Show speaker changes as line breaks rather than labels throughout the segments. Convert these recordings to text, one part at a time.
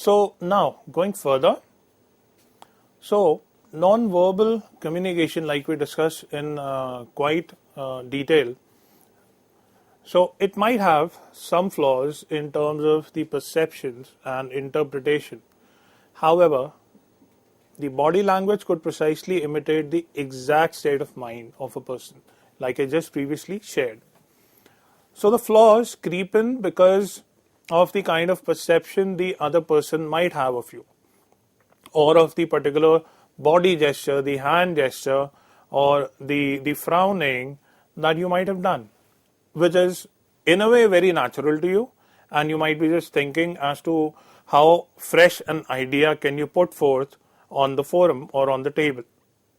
So now going further, so non-verbal communication, like we discussed in quite detail, so it might have some flaws in terms of the perceptions and interpretation. However, the body language could precisely imitate the exact state of mind of a person, like I just previously shared. So the flaws creep in because of the kind of perception the other person might have of you, or of the particular body gesture, the hand gesture, or the frowning that you might have done, which is in a way very natural to you, and you might be just thinking as to how fresh an idea can you put forth on the forum or on the table.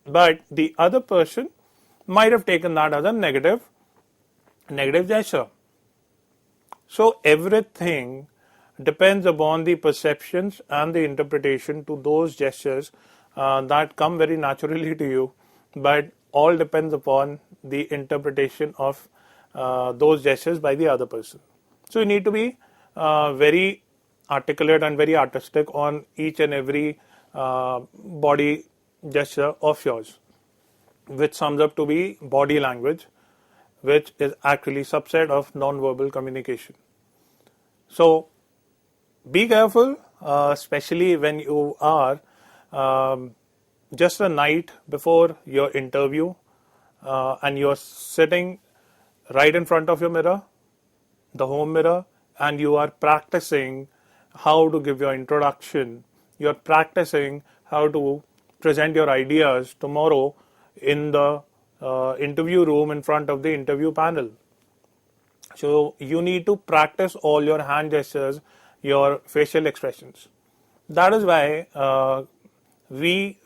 But the other person might have taken that as a negative gesture. So everything depends upon the perceptions and the interpretation to those gestures that come very naturally to you, but all depends upon the interpretation of those gestures by the other person. So you need to be very articulate and very artistic on each and every body gesture of yours, which sums up to be body language, which is actually subset of non-verbal communication. So be careful, especially when you are just a night before your interview and you're sitting right in front of your mirror, the home mirror, and you are practicing how to give your introduction. You're practicing how to present your ideas tomorrow in the interview room in front of the interview panel. So you need to practice all your hand gestures, your facial expressions. That is why we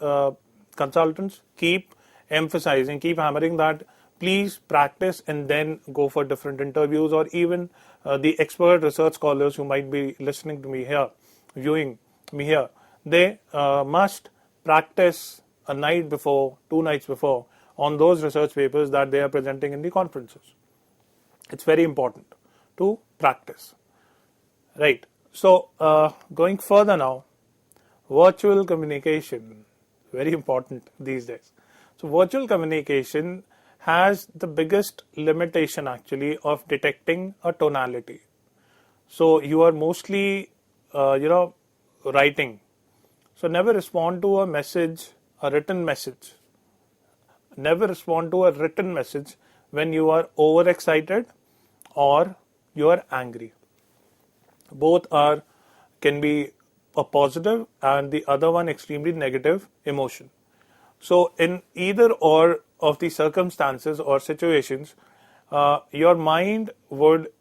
consultants keep emphasizing, keep hammering that please practice and then go for different interviews, or even the expert research scholars who might be listening to me here, viewing me here, they must practice a night before, 2 nights before, on those research papers that they are presenting in the conferences. It's very important to practice. Right. So going further now, virtual communication, very important these days. So virtual communication has the biggest limitation actually of detecting a tonality. So you are mostly, writing. So never respond to a message, a written message. Never respond to a written message when you are overexcited or you are angry. Both can be a positive and the other one extremely negative emotion. So in either or of the circumstances or situations, your mind would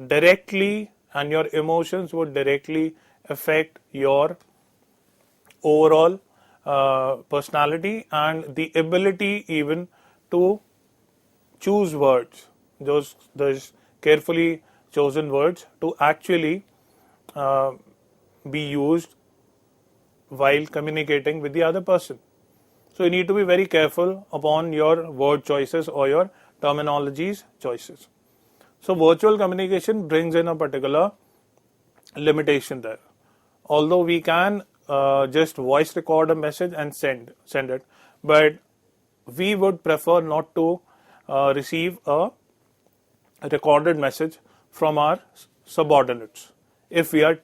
directly and your emotions would directly affect your overall personality and the ability even to choose words, those carefully chosen words to actually be used while communicating with the other person. So you need to be very careful upon your word choices or your terminologies choices. So virtual communication brings in a particular limitation there. Although we can just voice record a message and send it, but we would prefer not to receive a recorded message from our subordinates if we are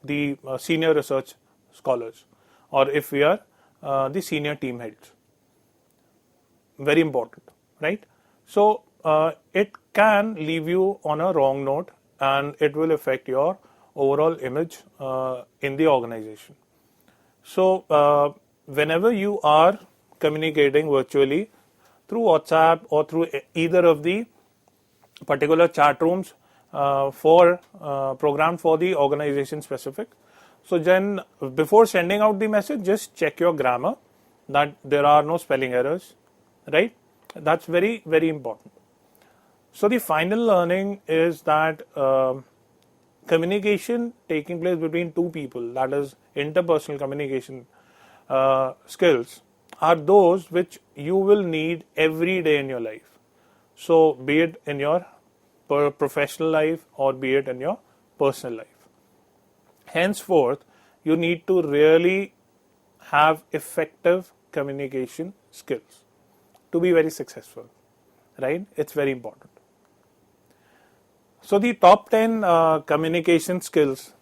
the senior research scholars, or if we are the senior team heads. Very important, right? So it can leave you on a wrong note and it will affect your overall image in the organization. So whenever you are communicating virtually through WhatsApp or through either of the particular chat rooms programmed for the organization specific, so then before sending out the message, just check your grammar, that there are no spelling errors, right? That's very, very important. So the final learning is that communication taking place between two people, that is interpersonal communication skills, are those which you will need every day in your life. So be it in your professional life or be it in your personal life. henceforth, you need to really have effective communication skills to be very successful, right? It's very important. So the top 10 communication skills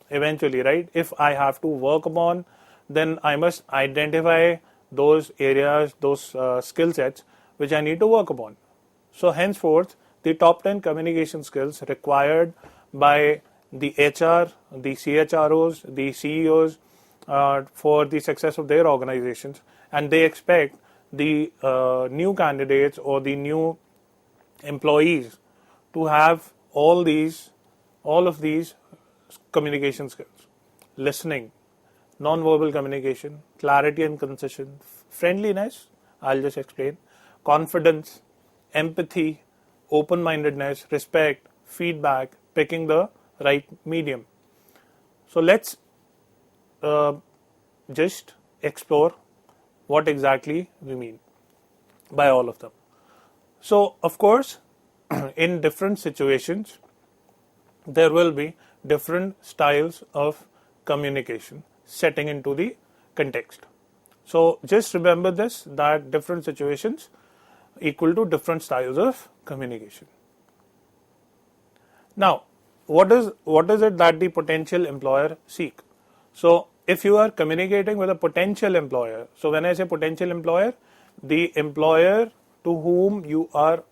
eventually, right? If I have to work upon, then I must identify those areas, those skill sets which I need to work upon. So henceforth, the top 10 communication skills required by the HR, the CHROs, the CEOs for the success of their organizations, and they expect the new candidates or the new employees to have all of these communication skills: listening, non-verbal communication, clarity and concision, friendliness, I'll just explain, confidence, empathy, open-mindedness, respect, feedback, picking the right medium. So let's just explore what exactly we mean by all of them. So of course, in different situations, there will be different styles of communication setting into the context. So just remember this, that different situations equal to different styles of communication. Now, what is it that the potential employer seek? So if you are communicating with a potential employer, so when I say potential employer, the employer to whom you are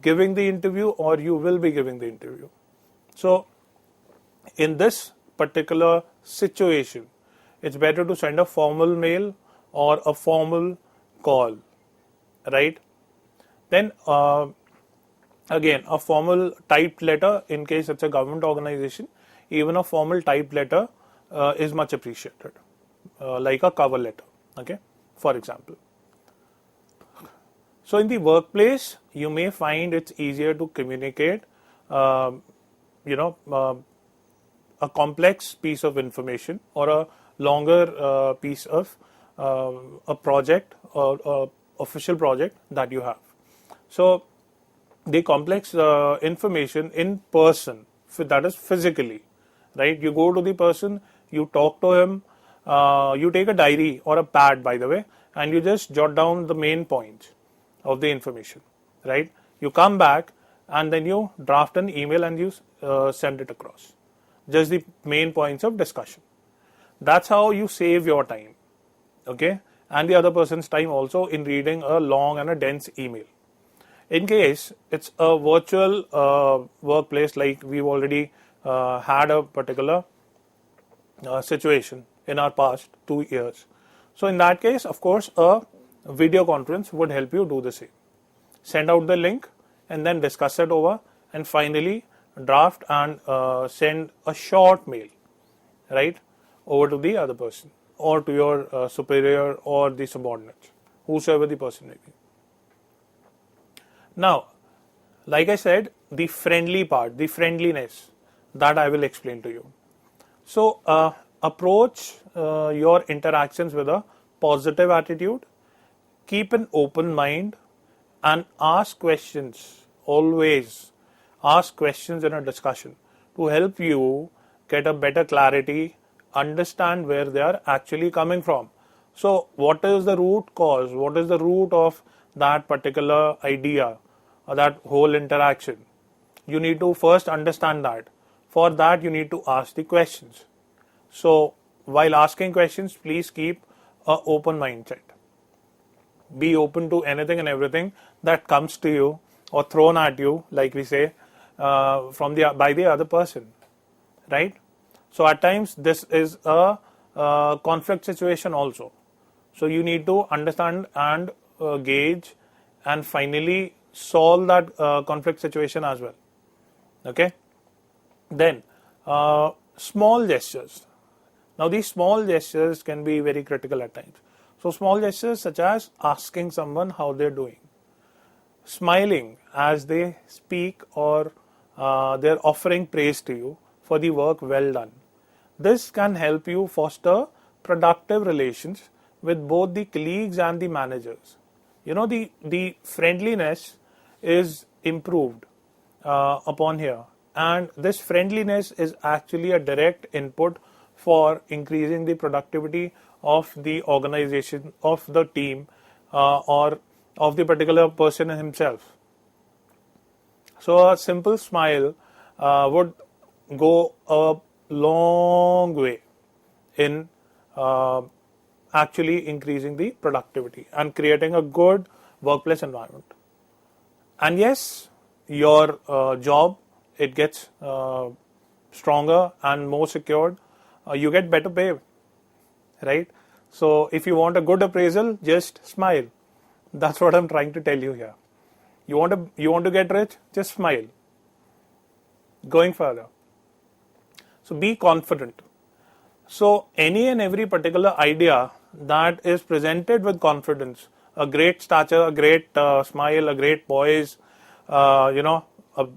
giving the interview or you will be giving the interview. So in this particular situation, it's better to send a formal mail or a formal call, right? Then again, a formal typed letter in case it's a government organization, even a formal typed letter is much appreciated, like a cover letter, okay, for example. So in the workplace, you may find it's easier to communicate, a complex piece of information or a longer piece of a project or official project that you have. So the complex information in person, that is physically, right? You go to the person, you talk to him, you take a diary or a pad, by the way, and you just jot down the main points of the information, right? You come back and then you draft an email and you send it across. Just the main points of discussion. That's how you save your time, okay? And the other person's time also in reading a long and a dense email. In case it's a virtual workplace, like we've already had a particular situation in our past 2 years. So in that case, of course, a video conference would help you do the same. Send out the link and then discuss it over, and finally draft and send a short mail, right, over to the other person or to your superior or the subordinates, whosoever the person may be. Now, like I said, the friendly part, the friendliness, that I will explain to you. So approach your interactions with a positive attitude, keep an open mind, and ask questions. Always ask questions in a discussion to help you get a better clarity, understand where they are actually coming from. So what is the root cause? What is the root of that particular idea or that whole interaction? You need to first understand that. For that, you need to ask the questions. So while asking questions, please keep an open mindset. Be open to anything and everything that comes to you or thrown at you, like we say, by the other person, right? So at times this is a conflict situation also. So you need to understand and gauge and finally solve that conflict situation as well. Okay. Then small gestures. Now these small gestures can be very critical at times. So small gestures such as asking someone how they're doing, smiling as they speak, or they're offering praise to you for the work well done. This can help you foster productive relations with both the colleagues and the managers. You know, the friendliness is improved upon here and this friendliness is actually a direct input for increasing the productivity of the organization, of the team, or of the particular person himself. So a simple smile would go a long way in actually increasing the productivity and creating a good workplace environment. And yes, your job, it gets stronger and more secured. You get better pay, right? So if you want a good appraisal, just smile. That's what I'm trying to tell you here. You want to get rich, just smile. Going further, so be confident. So any and every particular idea that is presented with confidence, a great stature, a great smile, a great poise, a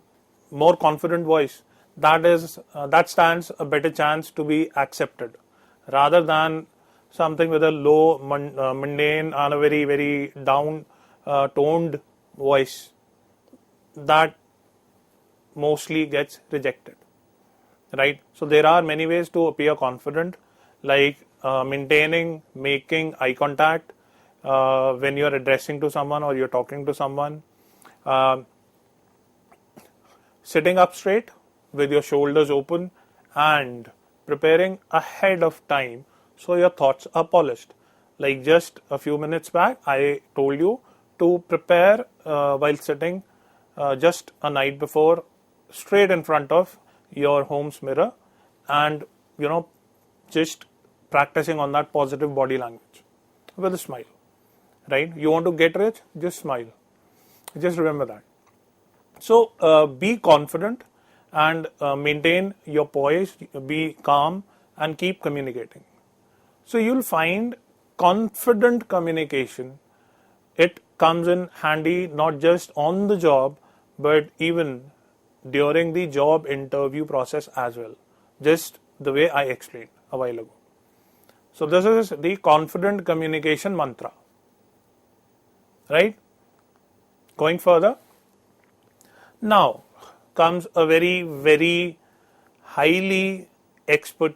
more confident voice, that stands a better chance to be accepted, rather than something with a low, mundane and a very, very down toned voice that mostly gets rejected, right? So there are many ways to appear confident, like making eye contact when you're addressing to someone or you're talking to someone, sitting up straight with your shoulders open and preparing ahead of time so your thoughts are polished. Like just a few minutes back, I told you to prepare while sitting just a night before, straight in front of your home's mirror, and just practicing on that positive body language with a smile, right? You want to get rich, just smile. Just remember that. So be confident and maintain your poise, be calm and keep communicating. So you'll find confident communication, it comes in handy not just on the job, but even during the job interview process as well, just the way I explained a while ago. So this is the confident communication mantra, right? Going further, now comes a very, very highly expert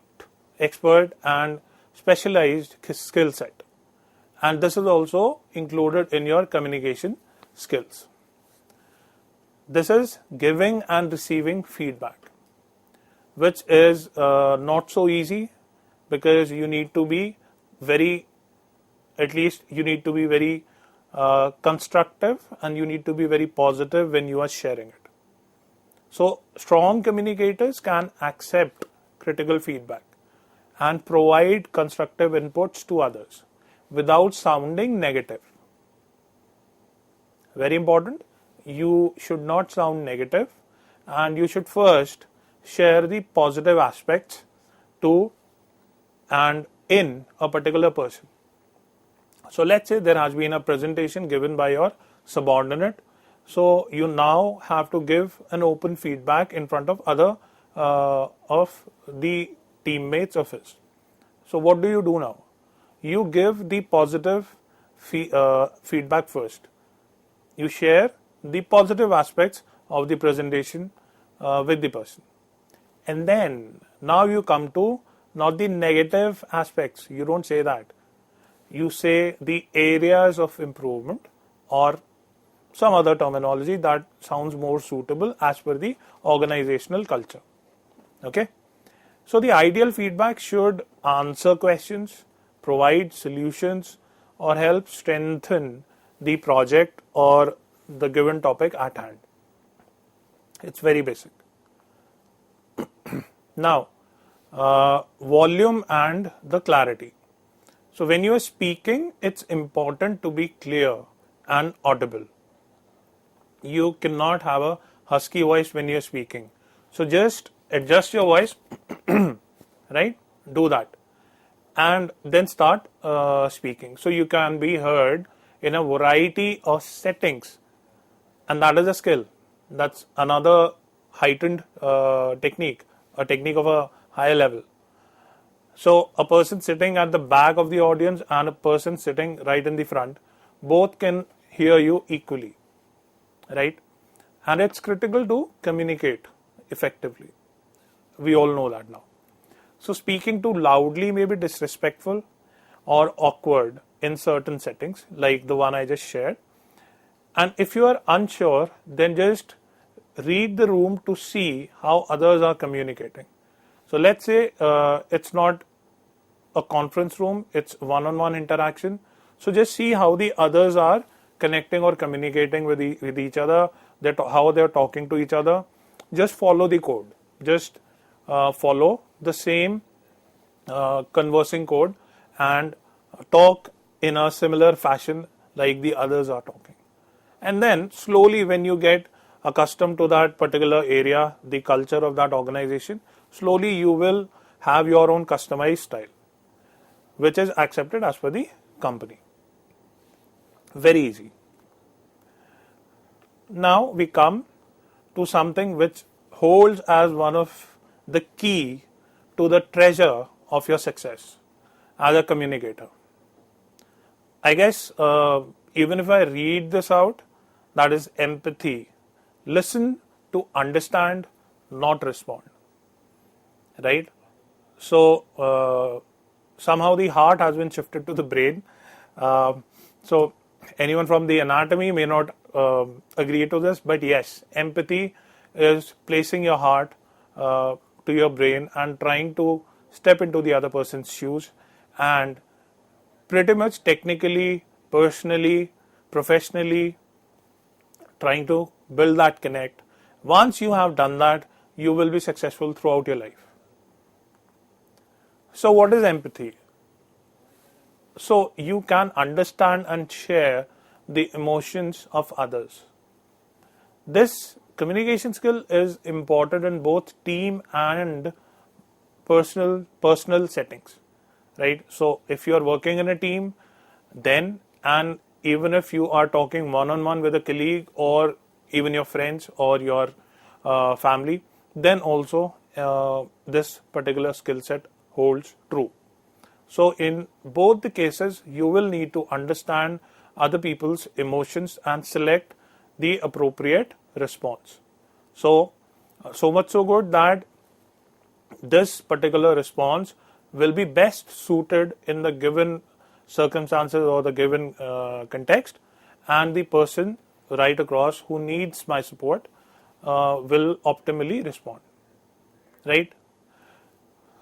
and specialized skill set, and this is also included in your communication skills. This is giving and receiving feedback, which is not so easy, because you need to be very constructive, and you need to be very positive when you are sharing it. So strong communicators can accept critical feedback and provide constructive inputs to others without sounding negative. Very important. You should not sound negative, and you should first share the positive aspects to and in a particular person. So let's say there has been a presentation given by your subordinate. So you now have to give an open feedback in front of other of the teammates of his. So what do you do now? You give the positive feedback first. You share the positive aspects of the presentation with the person, and then now you come to not the negative aspects. You don't say that. You say the areas of improvement, or some other terminology that sounds more suitable as per the organizational culture. Okay, so the ideal feedback should answer questions, provide solutions, or help strengthen the project or the given topic at hand. It's very basic. Now, volume and the clarity. So when you are speaking, it's important to be clear and audible. You cannot have a husky voice when you're speaking. So just adjust your voice, right? Do that. And then start speaking. So you can be heard in a variety of settings. And that is a skill. That's another heightened technique, a technique of a higher level. So a person sitting at the back of the audience and a person sitting right in the front, both can hear you equally, right? And it's critical to communicate effectively. We all know that now. So speaking too loudly may be disrespectful or awkward in certain settings, like the one I just shared. And if you are unsure, then just read the room to see how others are communicating. So let's say it's not a conference room, it's one-on-one interaction. So just see how the others are connecting or communicating with each other, how they're talking to each other. Just follow the code. Just follow the same conversing code and talk in a similar fashion like the others are talking. And then slowly, when you get accustomed to that particular area, the culture of that organization, slowly you will have your own customized style, which is accepted as per the company. Very easy. Now we come to something which holds as one of the key to the treasure of your success as a communicator. I guess even if I read this out, that is empathy. Listen to understand, not respond. Right? So somehow the heart has been shifted to the brain. So anyone from the anatomy may not agree to this, but yes, empathy is placing your heart to your brain and trying to step into the other person's shoes and pretty much technically, personally, professionally trying to build that connect. Once you have done that, you will be successful throughout your life. So what is empathy? So you can understand and share the emotions of others. This communication skill is important in both team and personal settings, right? So if you are working in a team, then, and even if you are talking one-on-one with a colleague or even your friends or your family, then also this particular skill set holds true. So in both the cases, you will need to understand other people's emotions and select the appropriate response. So much so good that this particular response will be best suited in the given circumstances or the given context, and the person right across who needs my support will optimally respond, right?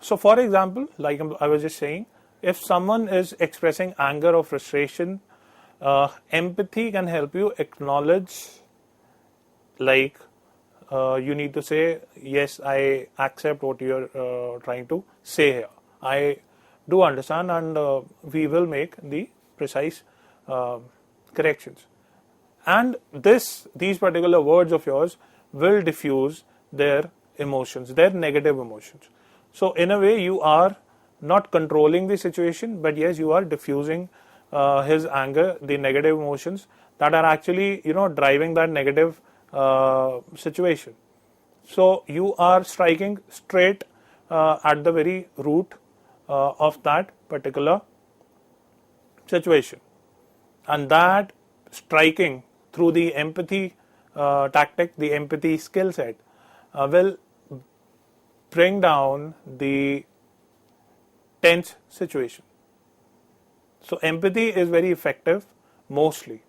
So for example, like I was just saying, if someone is expressing anger or frustration, empathy can help you acknowledge, like you need to say, yes, I accept what you're trying to say here. I do understand, and we will make the precise corrections. And these particular words of yours will diffuse their emotions, their negative emotions. So in a way, you are not controlling the situation, but yes, you are diffusing his anger, the negative emotions that are actually, driving that negative situation. So you are striking straight at the very root of that particular situation, and that striking through the empathy tactic, the empathy skill set will bring down the tense situation. So empathy is very effective mostly.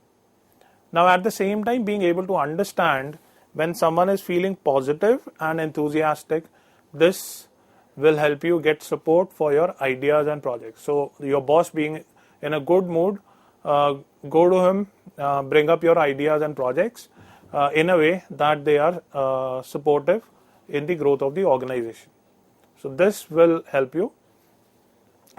Now at the same time, being able to understand when someone is feeling positive and enthusiastic, this will help you get support for your ideas and projects. So your boss being in a good mood, go to him, bring up your ideas and projects in a way that they are supportive in the growth of the organization. So this will help you.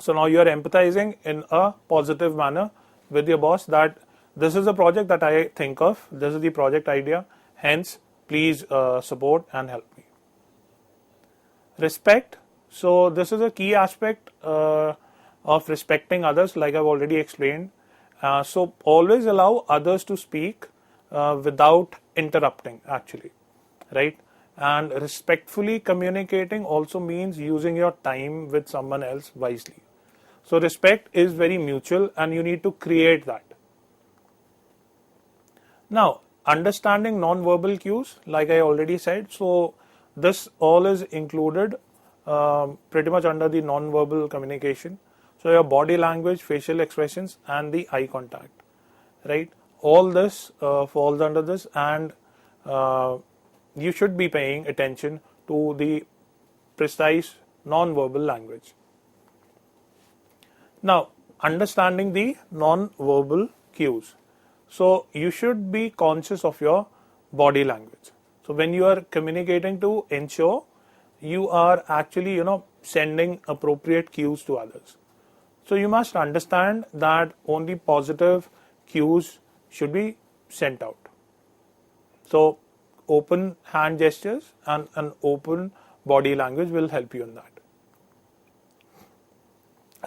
So now you are empathizing in a positive manner with your boss that this is a project that I think of, this is the project idea, hence please support and help me. Respect. So this is a key aspect of respecting others, like I've already explained. So always allow others to speak without interrupting, actually, right? And respectfully communicating also means using your time with someone else wisely. So respect is very mutual and you need to create that. Now, understanding non-verbal cues, like I already said, so this all is included pretty much under the non-verbal communication. So your body language, facial expressions, and the eye contact, right? All this falls under this, and you should be paying attention to the precise non-verbal language. Now, understanding the non-verbal cues. So you should be conscious of your body language. So when you are communicating, to ensure you are actually, sending appropriate cues to others. So you must understand that only positive cues should be sent out. So open hand gestures and an open body language will help you in that.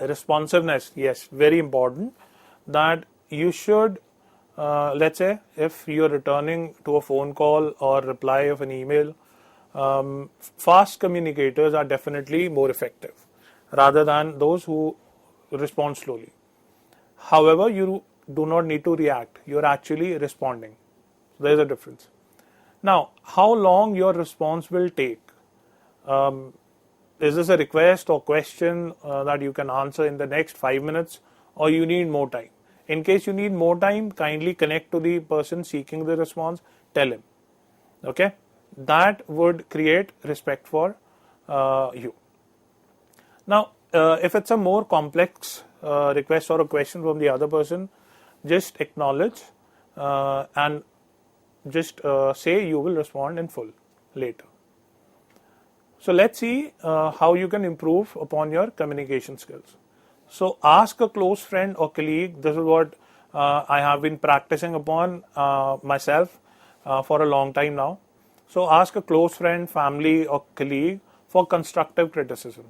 Responsiveness, yes, very important, that you should, let's say if you're returning to a phone call or reply of an email, fast communicators are definitely more effective rather than those who respond slowly. However, you do not need to react, you're actually responding. So there's a difference. Now, how long your response will take? Is this a request or question that you can answer in the next 5 minutes, or you need more time? In case you need more time, kindly connect to the person seeking the response, tell him. Okay? That would create respect for you. Now, if it's a more complex request or a question from the other person, just acknowledge and just say you will respond in full later. So let's see how you can improve upon your communication skills. So ask a close friend or colleague. This is what I have been practicing upon myself for a long time now. So ask a close friend, family or colleague for constructive criticism.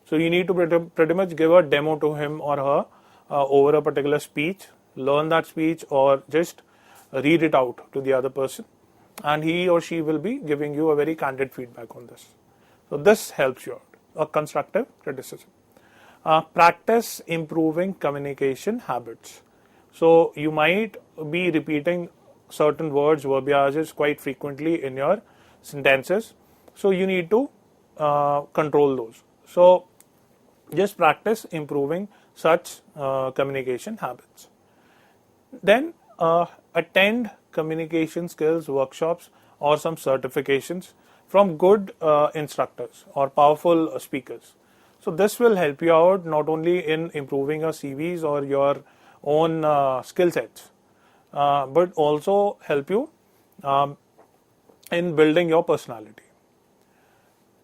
So you need to pretty much give a demo to him or her over a particular speech, learn that speech, or just read it out to the other person, and he or she will be giving you a very candid feedback on this. So this helps you out, a constructive criticism. Practice improving communication habits. So you might be repeating certain words, verbiages quite frequently in your sentences. So you need to control those. So just practice improving such communication habits. Then attend communication skills workshops or some certifications from good instructors or powerful speakers. So this will help you out not only in improving your CVs or your own skill sets, but also help you in building your personality.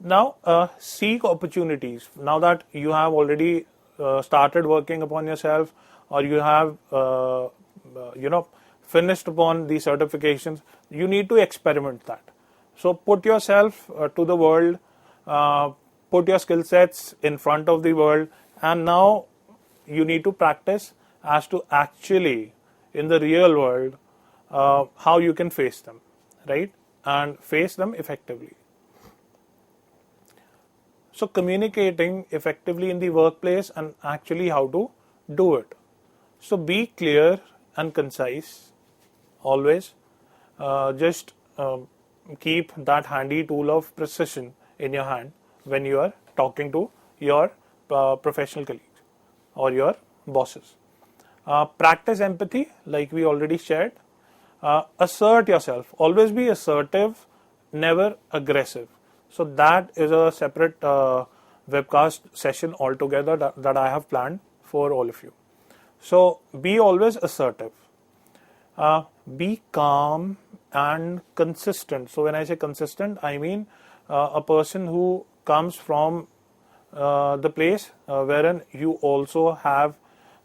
Now, seek opportunities. Now that you have already started working upon yourself, or you have finished upon the certifications, you need to experiment that. So put yourself to the world, put your skill sets in front of the world, and now you need to practice as to actually in the real world how you can face them, right? And face them effectively. So communicating effectively in the workplace and actually how to do it. So be clear and concise always. Just keep that handy tool of precision in your hand when you are talking to your professional colleagues or your bosses. Practice empathy, like we already shared. Assert yourself. Always be assertive, never aggressive. So that is a separate webcast session altogether that I have planned for all of you. So be always assertive. Be calm and consistent. So when I say consistent, I mean a person who comes from the place wherein you also have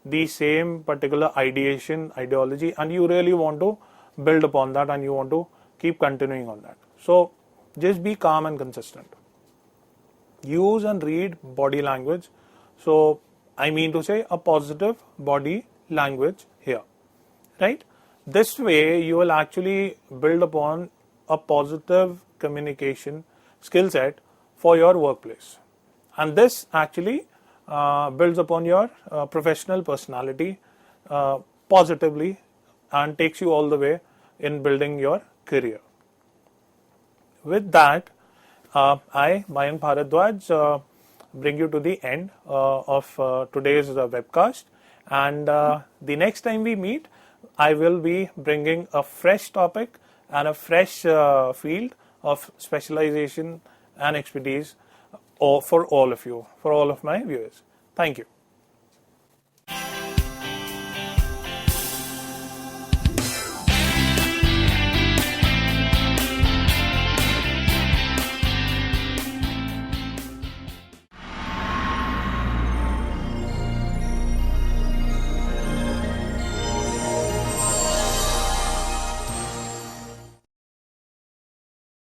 the same particular ideology, and you really want to build upon that and you want to keep continuing on that. So just be calm and consistent. Use and read body language. So I mean to say a positive body language here, right? This way you will actually build upon a positive communication skill set for your workplace, and this actually builds upon your professional personality positively and takes you all the way in building your career. With that, I, Mayank Bharadwaj, bring you to the end of today's webcast, and the next time we meet, I will be bringing a fresh topic and a fresh field of specialization and expertise for all of you, for all of my viewers. Thank you.